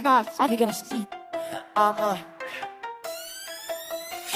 God, are we gonna see?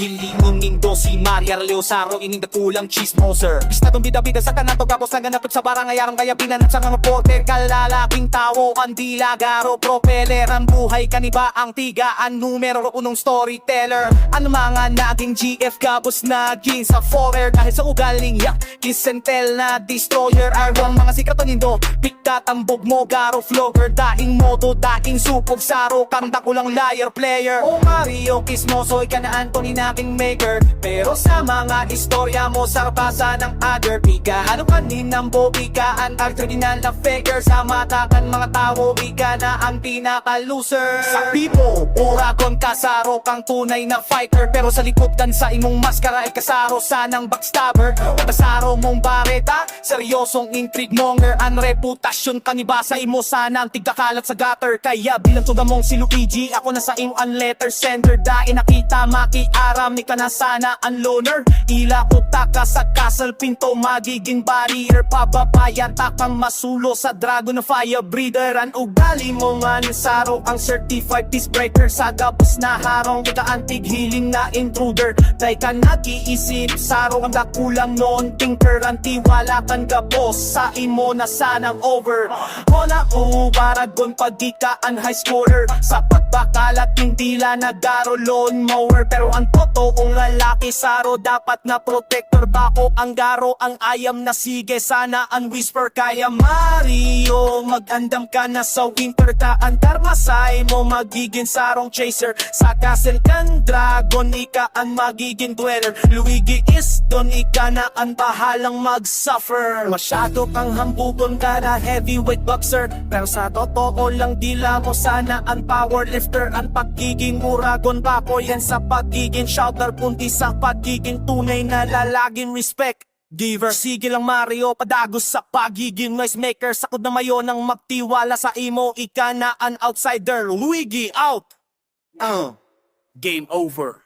Hindi mumindo si Mario Leosaro ining datulang chismoser. Istadong bida-bida sa kanato tapos naganapot sa barangayarang kaya binanat sa mga pote. Kalalaking tao, kandila, garo, propeller. Ang buhay kaniba ang tigaan, numero unong storyteller. Ano mga naging GF gabos naging sa forer. Dahil sa ugaling yak, kisentel na destroyer. Arwang mga sikat o nindo, pikta tambog mo, garo, vlogger. Daing modo, daing supog, saro, kanta ko lang liar player. O Mario, Chismoso, ika na Anthony na maker. Pero sa mga istorya mo sarpasa ng other pika. Ano kaninang bobikaan ang traditional na faker. Sa mata kan mga tao ika na ang pinaka-loser. Sa mo, Oragon kasaro kang tunay na fighter. Pero sa likod kan sa imong maskara ay kasaro sanang backstabber. Kasaro mong bareta, seryosong intrigue monger. Ang reputasyon kaniba sa imo sana ang tigkakalat sa gutter. Kaya bilang tuga mong si Luigi, ako na sa imo ang letter sender. Daing nakita makiara marami ka na sana ang loner. Ila utaka sa castle pinto magiging barrier. Pababayan takang masulo sa dragon na fire breather. Ang ugali mo nga ni Saro ang certified peace breaker. Sa gabos na harong kita antig healing na intruder. Day ka nag-iisip Saro ang dakulang noon tinker. Ang tiwala kan gabos sa imo na sanang over. Hola Oragon pagdikaan high scorer. Sa pagbakalat ng tila nagaro lawnmower. Pero ang totoong lalaki Saro dapat na protector. Bako ang garo ang ayam na sige sana ang whisper. Kaya Mario mag-andam ka na sa winter. Taan karmasay mo magiging sarong chaser. Sa castle kan dragon ika ang magiging dweller. Luigi is don ika na ang bahalang mag-suffer. Masyado kang hambugon ka na heavyweight boxer. Pero sa totoo lang dila mo sana ang powerlifter. Ang pagiging Oragon bako yan sa pagiging shouter. Punti sa pagiging tunay na lalaging respect giver. Sige lang Mario, padagos sa pagiging noise maker. Sakod na mayo nang magtiwala sa imo. Ika na an outsider. Luigi out! Game over.